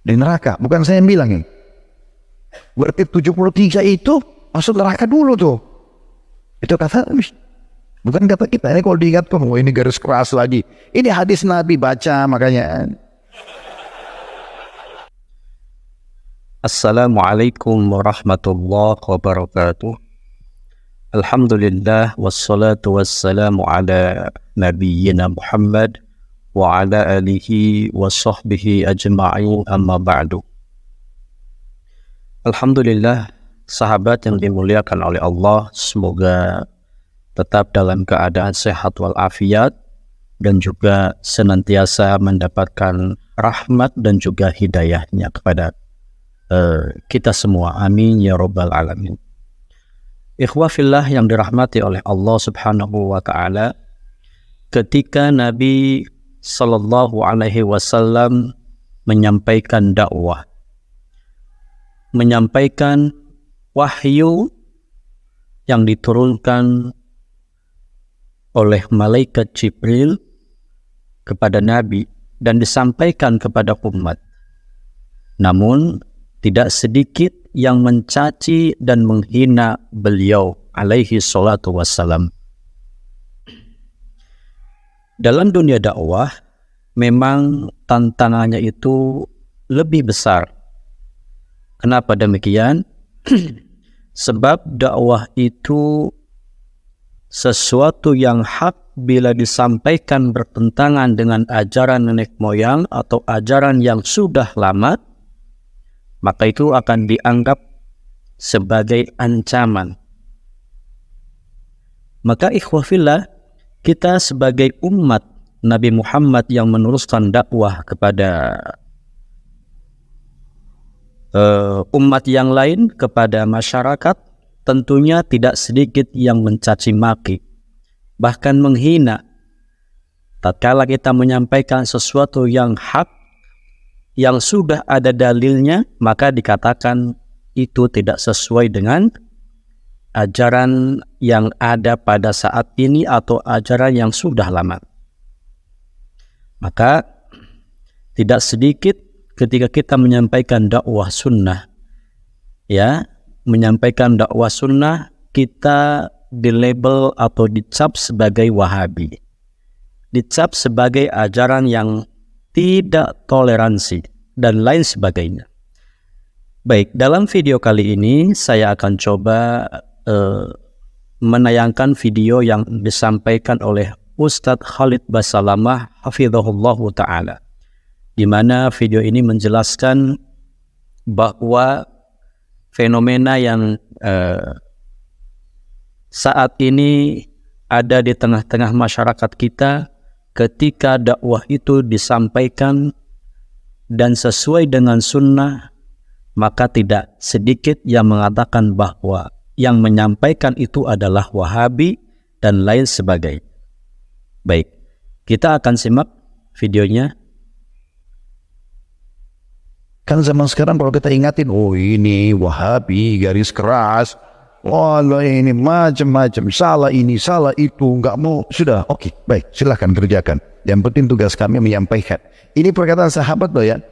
di neraka. Bukan saya yang bilang ini. Berarti 73 itu masuk neraka dulu tuh. Itu kata, bukan kata kita. Ini kalau diingatkan, oh ini garis keras lagi. Ini hadis Nabi, baca makanya. Assalamualaikum warahmatullahi wabarakatuh. Alhamdulillah wassalatu wassalamu ala nabiyyina Muhammad wa ala alihi wa sahbihi ajma'in, amma ba'du. Alhamdulillah, sahabat yang dimuliakan oleh Allah, semoga tetap dalam keadaan sehat walafiat dan juga senantiasa mendapatkan rahmat dan juga hidayahnya kepada kita semua. Amin ya rabbal alamin. Ikhwah fillah yang dirahmati oleh Allah subhanahu wa ta'ala, ketika Nabi sallallahu alaihi wasallam menyampaikan dakwah, menyampaikan wahyu yang diturunkan oleh malaikat Jibril kepada Nabi dan disampaikan kepada umat, namun tidak sedikit yang mencaci dan menghina beliau alaihi salatu wassalam. Dalam dunia dakwah memang tantangannya itu lebih besar. Kenapa demikian? Sebab dakwah itu sesuatu yang hak bila disampaikan bertentangan dengan ajaran nenek moyang atau ajaran yang sudah lama, maka itu akan dianggap sebagai ancaman. Maka ikhwah fillah, kita sebagai umat Nabi Muhammad yang meneruskan dakwah kepada umat yang lain, kepada masyarakat, tentunya tidak sedikit yang mencaci maki, bahkan menghina. Tatkala kita menyampaikan sesuatu yang hak, yang sudah ada dalilnya, maka dikatakan itu tidak sesuai dengan ajaran yang ada pada saat ini atau ajaran yang sudah lama. Maka tidak sedikit ketika kita menyampaikan dakwah sunnah, ya, menyampaikan dakwah sunnah, kita dilabel atau dicap sebagai Wahabi, dicap sebagai ajaran yang tidak toleransi dan lain sebagainya. Baik, dalam video kali ini saya akan coba menayangkan video yang disampaikan oleh Ustadz Khalid Basalamah hafizahullahu ta'ala, di mana video ini menjelaskan bahwa fenomena yang saat ini ada di tengah-tengah masyarakat kita, ketika dakwah itu disampaikan dan sesuai dengan sunnah, maka tidak sedikit yang mengatakan bahwa yang menyampaikan itu adalah Wahabi dan lain sebagainya. Baik, kita akan simak videonya. Kan zaman sekarang kalau kita ingatin, oh ini Wahabi, garis keras, walau ini macam-macam, salah ini, salah itu, nggak mau, sudah, oke, baik, silahkan kerjakan. Yang penting tugas kami menyampaikan. Ini perkataan sahabat loh ya.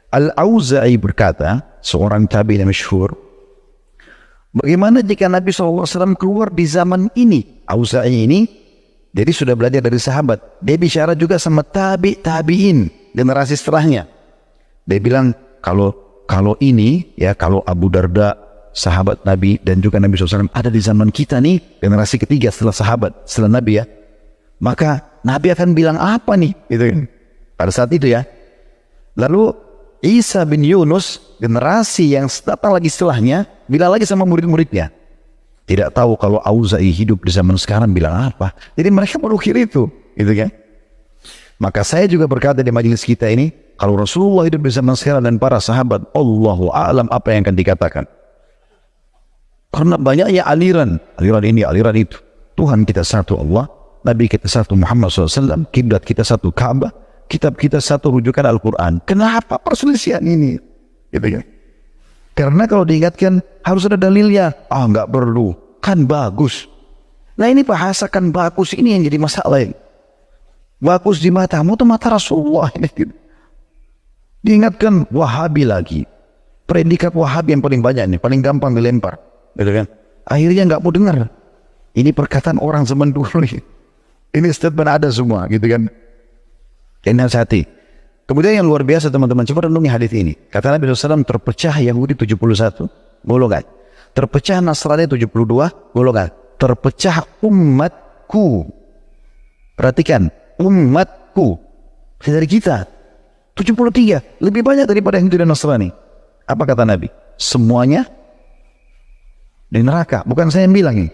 Al-Auza'i berkata, seorang tabi'in yang masyhur, bagaimana jika Nabi SAW keluar di zaman ini? Auza'i ini, jadi sudah belajar dari sahabat. Dia bicara juga sama tabi'in, generasi setelahnya. Dia bilang, kalau ini, ya, kalau Abu Darda, sahabat Nabi dan juga Nabi SAW ada di zaman kita nih, generasi ketiga setelah sahabat, setelah Nabi ya, maka Nabi akan bilang apa nih? Gitu kan? Pada saat itu ya. Lalu Isa bin Yunus, generasi yang datang lagi setelahnya, bilang lagi sama murid-muridnya. Tidak tahu kalau Auza'i hidup di zaman sekarang bilang apa. Jadi mereka merukir itu, gitu kan? Maka saya juga berkata di majelis kita ini, kalau Rasulullah hidup di zaman sekarang dan para sahabat, Allahu a'lam apa yang akan dikatakan. Karena banyaknya aliran ini, aliran itu. Tuhan kita satu Allah, Nabi kita satu Muhammad SAW, kiblat kita satu Ka'bah, kitab kita satu rujukan Al-Quran. Kenapa perselisihan ini? Gitu ya. Karena kalau diingatkan harus ada dalilnya. Nggak perlu, kan bagus. Nah ini bahasakan bagus ini yang jadi masalah. Bagus di matamu itu mata Rasulullah. Diingatkan Wahabi lagi. Predikat Wahabi yang paling banyak nih, paling gampang dilempar, gitu kan. Akhirnya nggak mau dengar. Ini perkataan orang zaman dulu nih. Ini statement ada semua, gitu kan. Dan nasihati. Kemudian yang luar biasa teman-teman, coba renungi hadis ini. Kata Nabi SAW, terpecah Yahudi 71 golongan, terpecah Nasrani 72 golongan, terpecah umatku. Perhatikan, umatku dari kita 73, lebih banyak daripada Hindu dan Nasrani. Apa kata Nabi? Semuanya di neraka. Bukan saya yang bilang ini.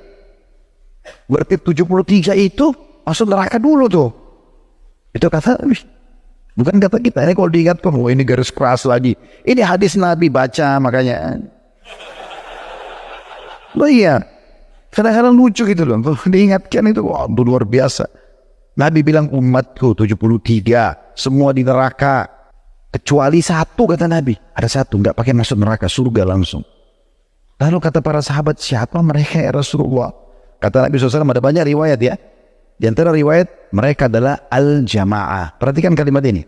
Berarti 73 itu masuk neraka dulu tuh. Itu kata Nabi. Bukan kata kita. Ini kalau diingatkan, oh ini garis keras lagi. Ini hadis Nabi, baca makanya. Oh iya. Kadang-kadang lucu gitu loh. Diingatkan itu, wah luar biasa. Nabi bilang umatku 73, semua di neraka. Kecuali satu kata Nabi. Ada satu, nggak pakai masuk neraka, surga langsung. Lalu kata para sahabat, siapa mereka ya Rasulullah? Kata Nabi SAW, ada banyak riwayat ya. Di antara riwayat, mereka adalah al-jamaah. Perhatikan kalimat ini.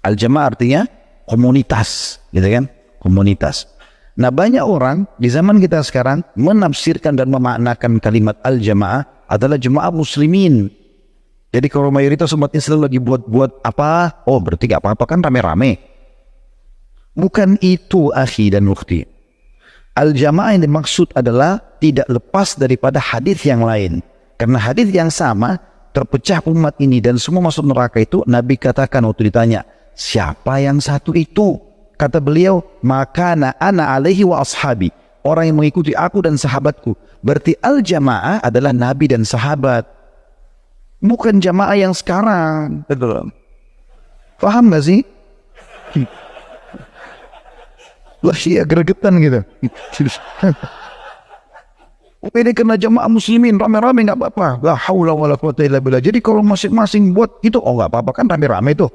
Al-jamaah artinya komunitas, gitu kan? Komunitas. Nah banyak orang di zaman kita sekarang menafsirkan dan memaknakan kalimat al-jamaah adalah jemaah muslimin. Jadi kalau mayoritas umat Islam lagi buat apa, oh berarti gak apa-apa kan rame-rame. Bukan itu akhi dan ukhti. Al-jamaah yang dimaksud adalah tidak lepas daripada hadis yang lain. Karena hadis yang sama, terpecah umat ini dan semua masuk neraka itu, Nabi katakan waktu ditanya, siapa yang satu itu? Kata beliau, maka ana alaihi wa ashabi. Orang yang mengikuti aku dan sahabatku. Berarti al-jamaah adalah Nabi dan sahabat. Bukan jamaah yang sekarang. Betul. Paham gak sih? Lah iya gregetan gitu. Ini kena jamaah muslimin rame-rame gak apa-apa. La haula wala quwata illa billah. Jadi kalau masing-masing buat itu, oh gak apa-apa kan rame-rame itu.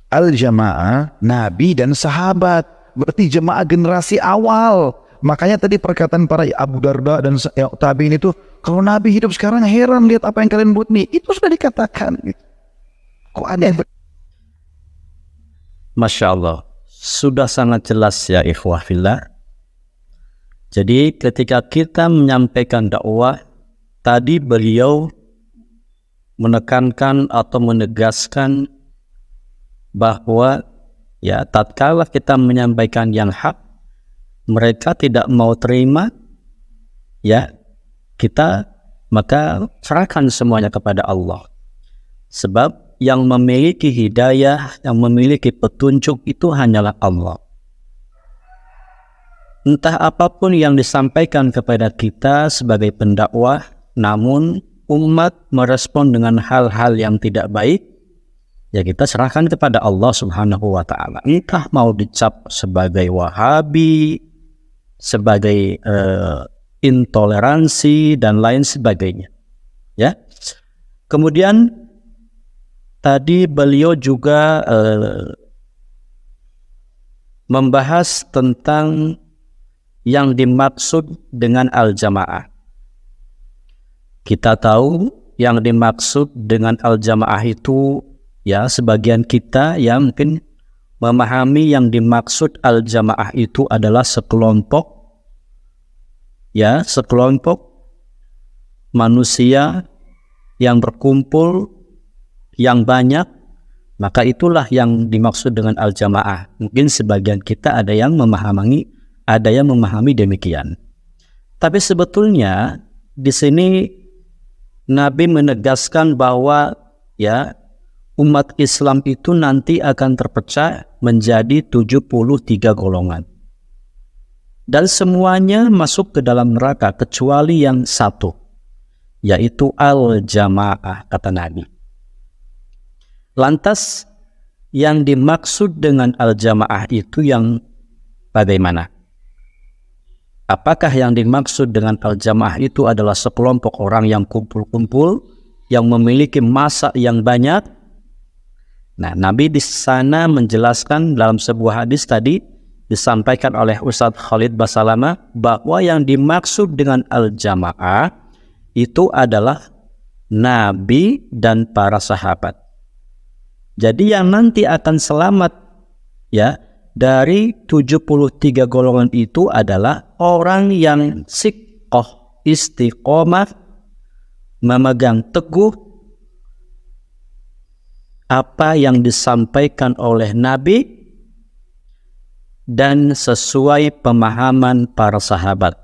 Al-jamaah Nabi dan sahabat. Berarti jamaah generasi awal. Makanya tadi perkataan para Abu Darda dan tabi'in itu, kalau Nabi hidup sekarang heran lihat apa yang kalian buat nih. Itu sudah dikatakan. Kok aneh? Masya Allah, sudah sangat jelas ya ikhwah fillah. Jadi ketika kita menyampaikan dakwah, tadi beliau menekankan atau menegaskan bahwa ya tatkala kita menyampaikan yang hak, mereka tidak mau terima, ya kita maka serahkan semuanya kepada Allah. Sebab yang memiliki hidayah, yang memiliki petunjuk itu hanyalah Allah. Entah apapun yang disampaikan kepada kita sebagai pendakwah, namun umat merespon dengan hal-hal yang tidak baik, ya kita serahkan kepada Allah Subhanahu wa ta'ala. Entah mau dicap sebagai Wahabi, sebagai intoleransi dan lain sebagainya. Ya. Kemudian tadi beliau juga membahas tentang yang dimaksud dengan al-jamaah. Kita tahu yang dimaksud dengan al-jamaah itu, ya sebagian kita yang mungkin memahami yang dimaksud al-jamaah itu adalah sekelompok, ya sekelompok manusia yang berkumpul yang banyak, maka itulah yang dimaksud dengan al-jamaah. Mungkin sebagian kita ada yang memahami demikian. Tapi sebetulnya di sini Nabi menegaskan bahwa ya umat Islam itu nanti akan terpecah menjadi 73 golongan. Dan semuanya masuk ke dalam neraka kecuali yang satu, yaitu al-jamaah, kata Nabi. Lantas yang dimaksud dengan al-jamaah itu yang bagaimana? Apakah yang dimaksud dengan al-jamaah itu adalah sekelompok orang yang kumpul-kumpul, yang memiliki massa yang banyak? Nah, Nabi di sana menjelaskan dalam sebuah hadis tadi disampaikan oleh Ustadz Khalid Basalama bahwa yang dimaksud dengan al-jamaah itu adalah Nabi dan para sahabat. Jadi yang nanti akan selamat ya dari 73 golongan itu adalah orang yang siqoh, istiqomah, memegang teguh apa yang disampaikan oleh Nabi dan sesuai pemahaman para sahabat.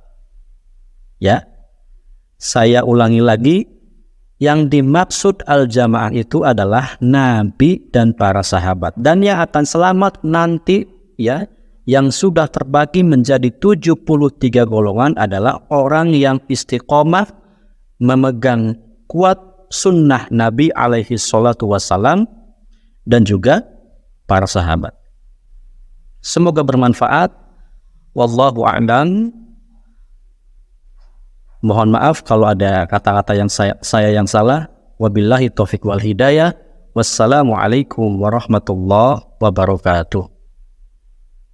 Ya, saya ulangi lagi, yang dimaksud al-jamaah itu adalah Nabi dan para sahabat. Dan yang akan selamat nanti ya, yang sudah terbagi menjadi 73 golongan adalah orang yang istiqomah memegang kuat sunnah Nabi alaihi salatu wassalam dan juga para sahabat. Semoga bermanfaat. Wallahu a'lam. Mohon maaf kalau ada kata-kata yang saya yang salah. Wabillahi taufiq wal hidayah. Wassalamualaikum warahmatullahi wabarakatuh.